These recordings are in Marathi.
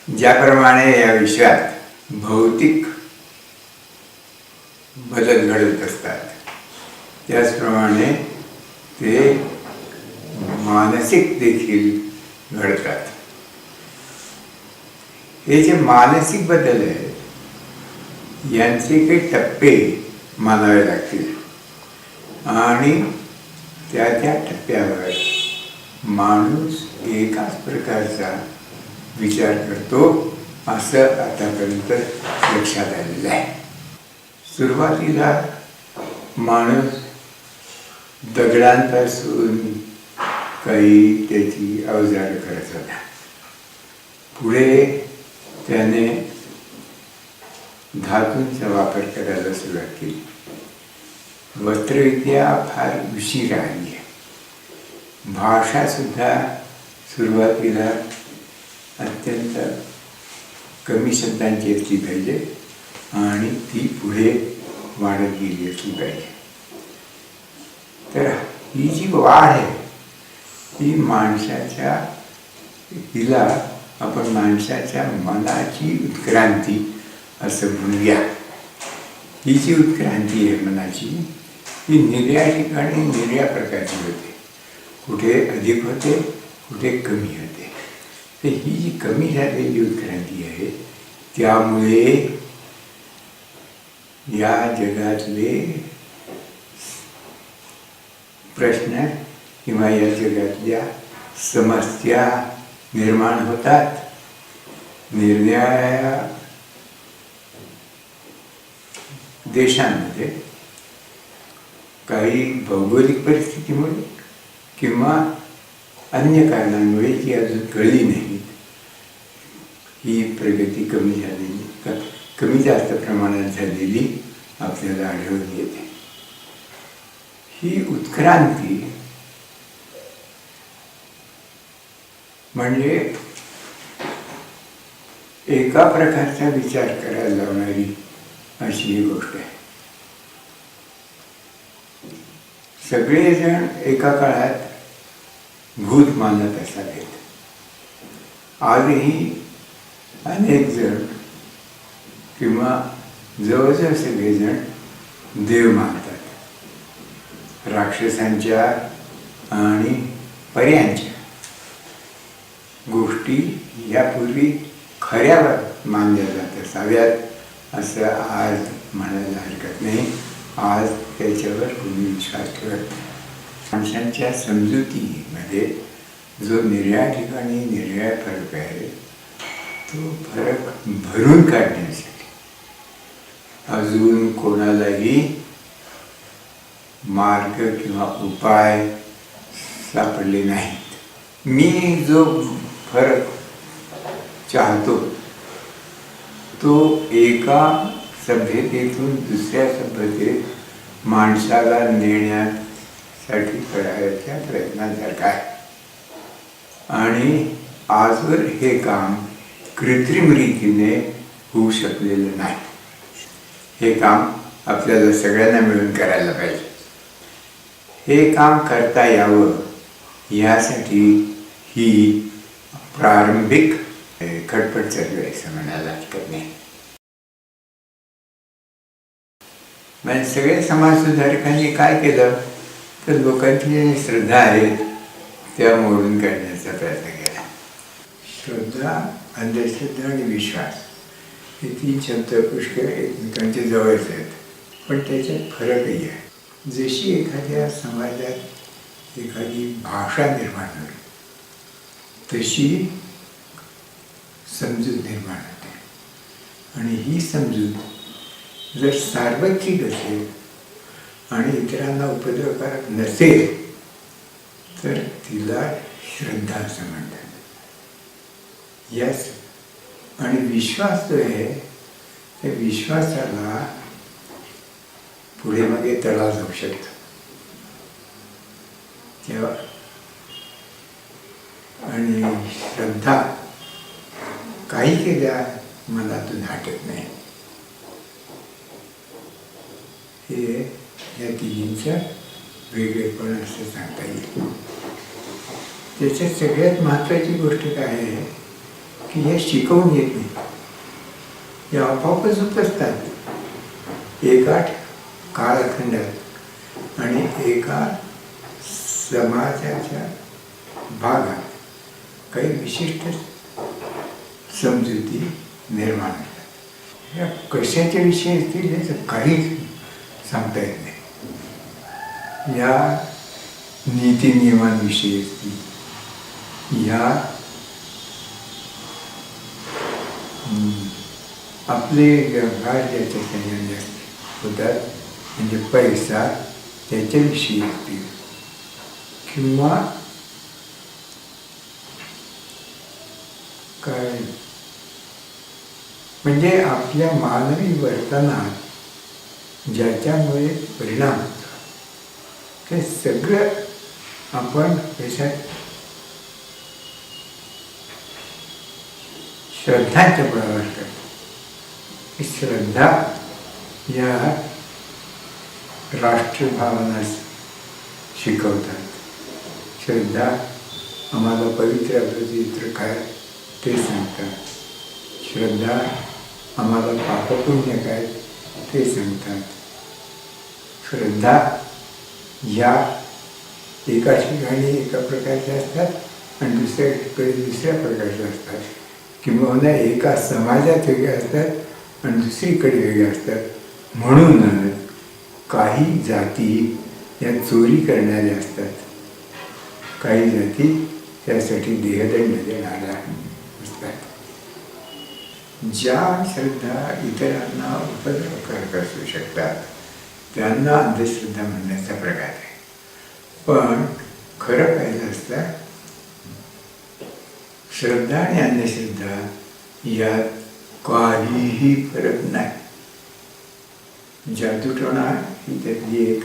ज्याप्रमाणे या विश्वात भौतिक बदल घडत असतात, त्याचप्रमाणे ते मानसिक देखील घडतात. हे जे मानसिक बदल आहेत यांचे काही टप्पे मानावे लागतील आणि त्या त्या टप्प्यावर माणूस एकाच प्रकारचा विचार करतो असं आतापर्यंत लक्षात आलेलं आहे. सुरुवातीला माणूस दगडांपासून काही त्याची अवजारं करत होता. पुढे त्याने धातूंचा वापर करायला सुरुवात केली. वस्त्रविद्या फार उशिरा आली आहे. भाषासुद्धा सुरुवातीला अत्यंत कमी शब्दांची असली पाहिजे आणि ती पुढे वाढत गेली असली पाहिजे. तर ही जी वाढ आहे ही माणसाच्या हिला आपण माणसाच्या मनाची उत्क्रांती असं म्हणूया. ही जी उत्क्रांती आहे मनाची ही निर्या ठिकाणी निर्या प्रकारची होते. कुठे अधिक होते, कुठे कमी होते. तर ही जी कमी झालेली उत्क्रांती आहे त्यामुळे या जगातले प्रश्न किंवा या जगातल्या समस्या निर्माण होतात. निरनिराळ्या देशांमध्ये काही भौगोलिक परिस्थितीमुळे किंवा अन्य कारणांमुळे जी अजून कळली नाहीत ही प्रगती कमी जास्त प्रमाणात झालेली आपल्याला आढळून येते. ही उत्क्रांती म्हणजे एका प्रकारचा विचार करायला लावणारी अशी ही गोष्ट आहे. सगळेजण एका काळात भूत मानत असावेत. आजही अनेक जण किंवा जवळजवळ सगळेजण देव मानतात. राक्षसांच्या आणि पर्यांच्या गोष्टी यापूर्वी खऱ्यावर मानल्या जात असाव्यात असं आज म्हणायला हरकत नाही. आज त्याच्यावर कोणी विश्वास ठेवत नाही. माणसांच्या समजुतीमध्ये जो निर्या ठिकाणी निर्या फरक आहे तो फरक भरून काढण्यासाठी अजून कोणालाही मार्ग किंवा उपाय सापडले नाहीत. मी जो फरक चाहतो तो एका सभ्यतेतून दुसऱ्या सभ्यतेत माणसाला नेण्यासाठी करायच्या प्रयत्नासारखा आहे. आणि आजवर हे काम कृत्रिम रीतीने होऊ शकलेलं नाही. हे काम आपल्याला सगळ्यांना मिळून करायला पाहिजे. हे काम करता यावं यासाठी ही प्रारंभिक खटपट चालू आहे असं म्हणायला हरकत नाही. म्हणजे सगळे समाज सुधारकांनी काय केलं तर लोकांची जी श्रद्धा आहेत त्या मोडून काढण्याचा प्रयत्न केला. श्रद्धा, अंधश्रद्धा आणि विश्वास हे तीन शब्द पुष्कळ एकमेकांच्या जवळच आहेत, पण त्याच्यात फरकही आहे. जशी एखाद्या समाजात एखादी भाषा निर्माण होते तशी समजूत निर्माण होते. आणि ही समजूत जर सार्वत्रिक असेल आणि इतरांना उपद्रवकारक नसेल तर तिला श्रद्धा असं म्हणतात. यस. आणि विश्वास जो आहे त्या विश्वासाला पुढे मागे तडा जाऊ शकतो. तेव्हा आणि श्रद्धा काही केल्या मनातून हटत नाही. हे या तिघींचं वेगळेपण असं सांगता येईल. त्याच्यात सगळ्यात महत्त्वाची गोष्ट काय आहे की हे शिकवून येत नाही, हे आपोआपच उपजतात एका कालखंडात आणि एका समाजाच्या भागात काही विशिष्ट समजुती निर्माण होतात. या कशाच्या विषयी असतील याचं काहीच सांगता येत नाही. या नीतिनियमांविषयी असतील, या आपले व्यवहार ज्याच्या संबंधी होतात म्हणजे पैसा त्याच्याविषयी असतील किंवा काय म्हणजे आपल्या मानवी वर्तनात ज्याच्यामुळे परिणाम होतो ते सगळं आपण त्याच्यात श्रद्धांच्या बळावर करतो. ही श्रद्धा या राष्ट्रभावना शिकवतात. श्रद्धा आम्हाला पवित्र पवित्र काय ते सांगतात. श्रद्धा आम्हाला पापपुण्य काय ते सांगतात. श्रद्धा या एका ठिकाणी एका प्रकारच्या असतात आणि दुसऱ्या ठिकाणी दुसऱ्या प्रकारच्या असतात, किंवा एका समाजात वेगळ्या असतात आणि दुसरीकडे वेगळ्या असतात. म्हणून काही जाती या चोरी करणाऱ्या असतात, काही जाती त्यासाठी देहदंड देणाऱ्या असतात. ज्या श्रद्धा इतरांना उपद्रवकारक असू शकतात त्यांना अंधश्रद्धा म्हणण्याचा प्रकार आहे. पण खरं पाहिलं असतं श्रद्धा आणि अंधश्रद्धा यात काहीही फरक नाही. जादूटोणा ही त्यातली एक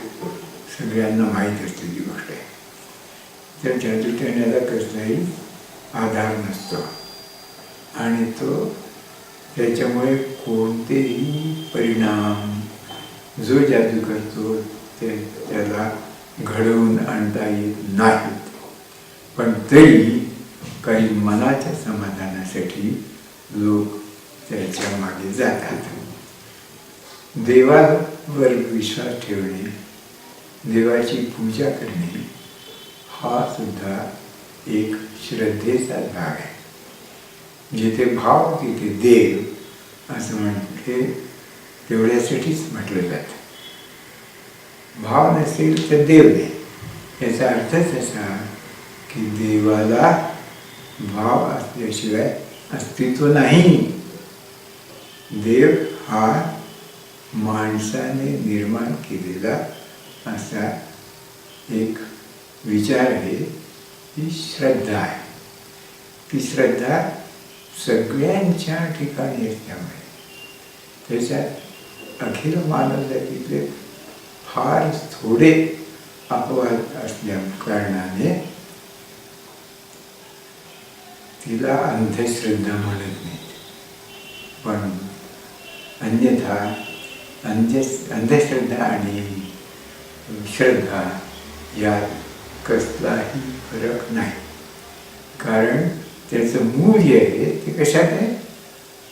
सगळ्यांना माहीत असलेली गोष्ट आहे. त्या जादूटोण्याला कसलाही आधार नसतो आणि तो त्याच्यामुळे कोणतेही परिणाम जो जादू करतो त्याला घडवून आणता येत नाहीत. पण तरी काही मनाच्या समाधानासाठी लोक त्याच्या मागे जातात. देवावर विश्वास ठेवणे, देवाची पूजा करणे हा सुद्धा एक श्रद्धेचा भाग आहे. जिथे भाव तिथे देव असं म्हणते, तेवढ्यासाठीच म्हटलं जातं. भाव नसेल तर देव नाही. याचा अर्थच असा की देवाला भाव असल्याशिवाय अस्तित्व नाही. देव हा माणसाने निर्माण केलेला असा एक विचार आहे, ही श्रद्धा आहे. ती श्रद्धा सगळ्यांच्या ठिकाणी असल्यामुळे त्याच्यात अखिल मानवजातीतले फार थोडे अपवाद असल्या कारणाने तिला अंधश्रद्धा म्हणत नाही. पण अन्यथा अंधश्रद्धा आणि श्रद्धा यात कसलाही फरक नाही. कारण त्याचं मूळ जे आहे ते कशात आहे,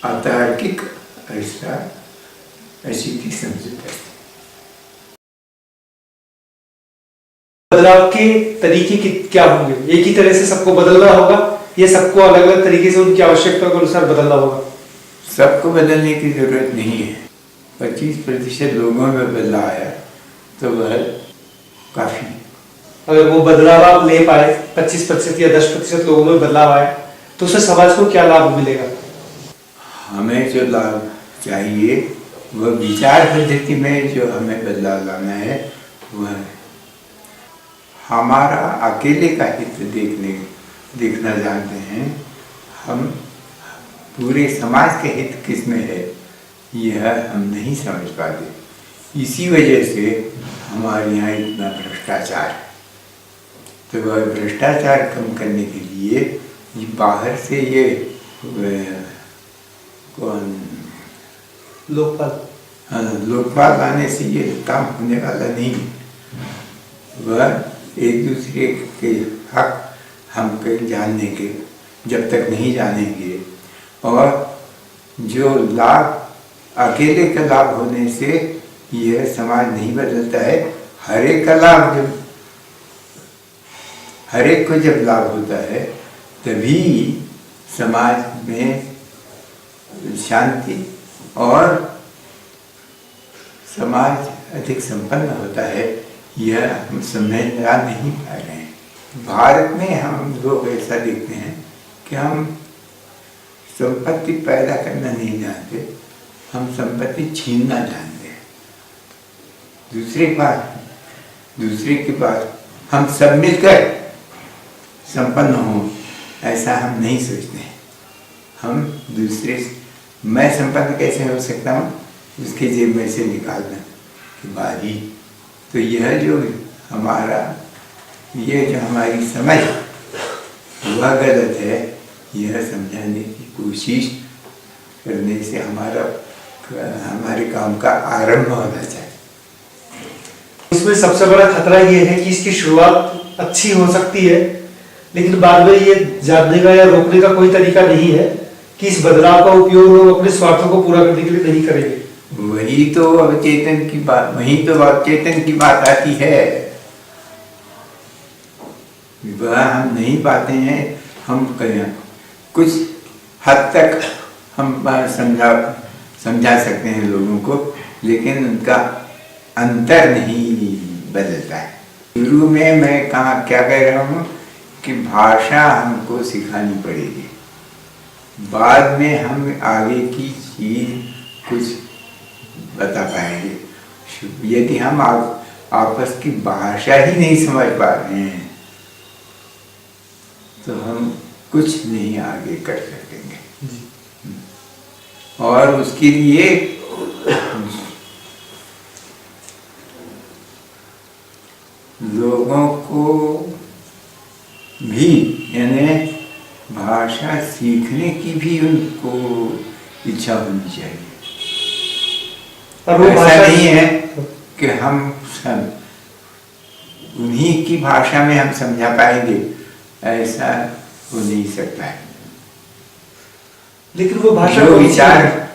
अतार्किक अशी ती समजूत असते. बदलाव के तरीके क्या होंगे? एक ही तरह से सबको बदलना होगा, ये सबको अलग अलग तरीके से उनकी आवश्यकता के अनुसार बदलना होगा? सबको बदलने की जरूरत नहीं है. 25% लोगों में बदलाव आया तो वह काफी. अगर वो बदलाव आप ले पाए, 25% या 10% लोगों में बदलाव आए, तो उससे समाज को क्या लाभ मिलेगा? हमें जो लाभ चाहिए वह विचार पद्धति में जो हमें बदलाव लाना है वह हमारा अकेले का हित देखना जानते हैं. हम पूरे समाज के हित किस में है यह हम नहीं समझ पाते. इसी वजह से हमारे यहाँ इतना भ्रष्टाचार है. तो वह भ्रष्टाचार कम करने के लिए बाहर से ये कौन लोकपाल आने से ये काम होने वाला नहीं. वह एक दूसरे के हक हम कहीं जानने के जब तक नहीं जानेंगे और जो लाभ अकेले का लाभ होने से यह समाज नहीं बदलता है। हर एक का लाभ, जब हर एक को जब लाभ होता है तभी समाज में शांति और समाज अधिक संपन्न होता है। यह हम समझा नहीं पा रहे हैं। भारत में हम लोग ऐसा देखते हैं कि हम संपत्ति पैदा करना नहीं जानते, हम संपत्ति छीनना जानते हैं। दूसरे के पास हम सब मिलकर संपन्न हों, ऐसा हम नहीं सोचते हैं। हम दूसरे, मैं संपन्न कैसे हो सकता हूँ, उसके जेब में से निकालना कि बाजी। तो यह जो हमारी समझ वह गलत है। यह समझाने की कोशिश करने से हमारे काम का आरंभ होना चाहिए। इसमें सबसे बड़ा खतरा ये है कि इसकी शुरुआत अच्छी हो सकती है, लेकिन बाद में ये जानने का या रोकने का कोई तरीका नहीं है कि इस बदलाव का उपयोग लोग अपने स्वार्थों को पूरा करने के लिए नहीं करेंगे। वही तो अवचेतन की बात आती है। वह हम नहीं पाते हैं। हम कहें कुछ हद तक हम समझा सकते हैं लोगों को, लेकिन उनका अंतर नहीं बदलता है। शुरू में मैं क्या कह रहा हूँ कि भाषा हमको सिखानी पड़ेगी, बाद में हम आगे की चीज कुछ बता पाएंगे। यदि हम आपस की भाषा ही नहीं समझ पा रहे हैं तो हम कुछ नहीं आगे कर सकेंगे। और उसके लिए लोगों को भी, यानी भाषा सीखने की भी उनको इच्छा होनी चाहिए। और वो ऐसा नहीं है कि हम उन्हीं की भाषा में हम समझा पाएंगे, ऐसा हो नहीं सकता है। लेकिन वो भाषा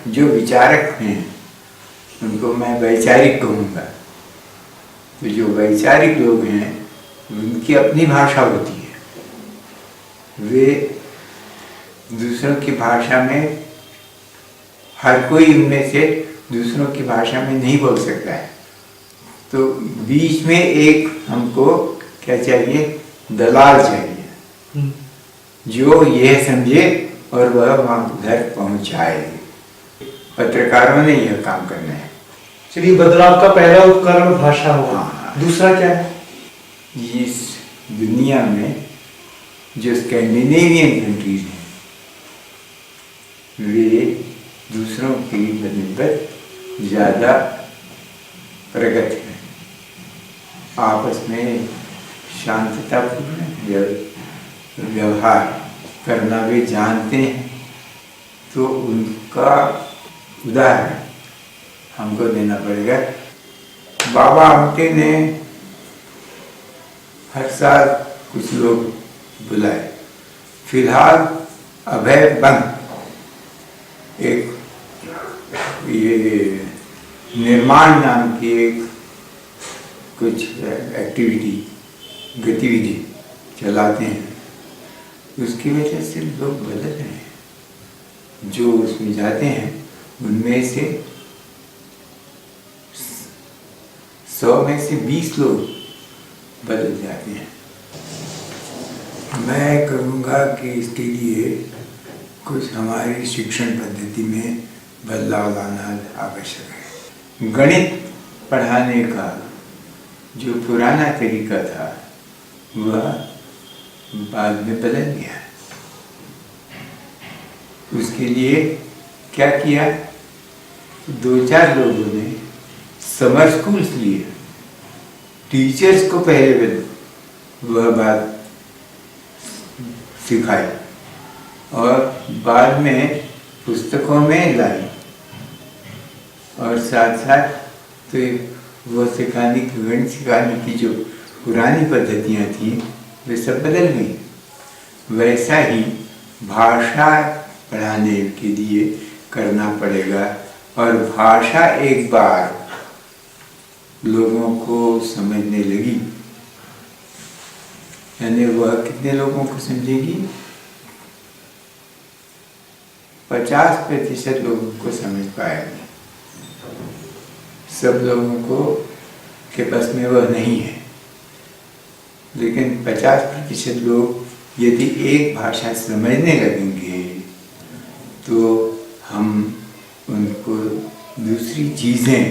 जो विचारक हैं उनको मैं वैचारिक कहूँगा। तो जो वैचारिक लोग हैं उनकी अपनी भाषा होती है। वे दूसरों की भाषा में, हर कोई उनमें से दूसरों की भाषा में नहीं बोल सकता है। तो बीच में एक हमको क्या चाहिए, दलाल चाहिए जो यह समझे और वह वहाँ उधर पहुँचाए। पत्रकारों ने यह काम करना है। चलिए, बदलाव का पहला उपकरण भाषा होगा। दूसरा क्या है? इस दुनिया में जो स्कैंडिनेवियन कंट्रीज हैं वे दूसरों की बनिस्बत ज़्यादा प्रगत है। आपस में शांततापूर्ण व्यवहार करना वे जानते हैं। तो उनका उदाहरण हमको देना पड़ेगा। बाबा आमटे ने हर साल कुछ लोग बुलाए। फिलहाल अभय बंद एक ये निर्माण नाम की एक कुछ गतिविधि चलाते हैं। उसकी वजह से लोग बदल रहे हैं। जो उसमें जाते हैं उनमें से 100 में से 20 लोग बदल जाते हैं। मैं कहूँगा कि इसके लिए कुछ हमारी शिक्षण पद्धति में बदलाव लाना आवश्यक है। गणित पढ़ाने का जो पुराना तरीका था वह बाद में बदल गया। उसके लिए क्या किया, 2-4 लोगों ने समर स्कूल्स लिए। टीचर्स को पहले वह बात सिखाई और बाद में पुस्तकों में लाई। और साथ साथ तो वो गणित सिखाने की जो पुरानी पद्धतियाँ थी वे सब बदल गई। वैसा ही भाषा पढ़ाने के लिए करना पड़ेगा। और भाषा एक बार लोगों को समझने लगी, यानी वह कितने लोगों को समझेगी? 50% लोगों को समझ पाएगी। सब लोगों को के बस में वह नहीं है, लेकिन 50% लोग यदि एक भाषा समझने लगेंगे तो हम उनको दूसरी चीज़ें,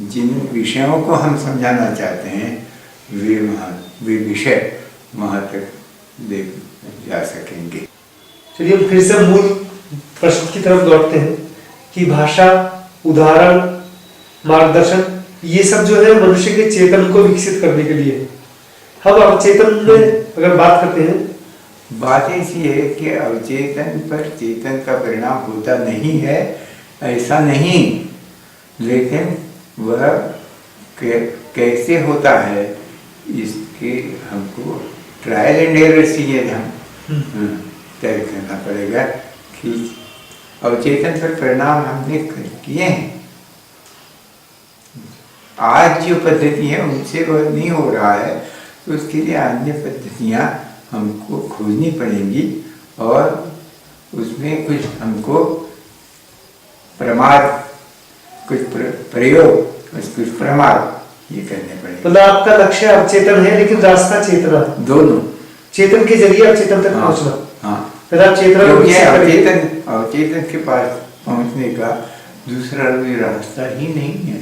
जिन विषयों को हम समझाना चाहते हैं, वे विषय वहाँ तक ले जा सकेंगे। चलिए हम फिर से मूल प्रश्न की तरफ लौटते हैं कि भाषा, उदाहरण, मार्गदर्शन, ये सब जो है मनुष्य के चेतन को विकसित करने के लिए। हम अवचेतन में अगर बात करते हैं, बात ऐसी है कि अवचेतन पर चेतन का परिणाम होता नहीं है, ऐसा नहीं, लेकिन वह कैसे होता है इसके हमको ट्रायल एंड एरर से हम तय करना पड़ेगा कि अवचेतन पर परिणाम हमने किए हैं। आज जो पद्धति है उनसे वह नहीं हो रहा है, तो उसके लिए अन्य पद्धतियाँ हमको खोजनी पड़ेंगी और उसमें कुछ हमको प्रमाद, कुछ प्रयोग, कुछ प्रमाद ये करने पड़ेंगे। मतलब आपका लक्ष्य अवचेतन है लेकिन रास्ता चेतना, दोनों, चेतन के जरिए अवचेतन तक पहुंचना। हाँ, फिर आप चेतना अवचेतन के पास पहुंचने का दूसरा कोई रास्ता ही नहीं है।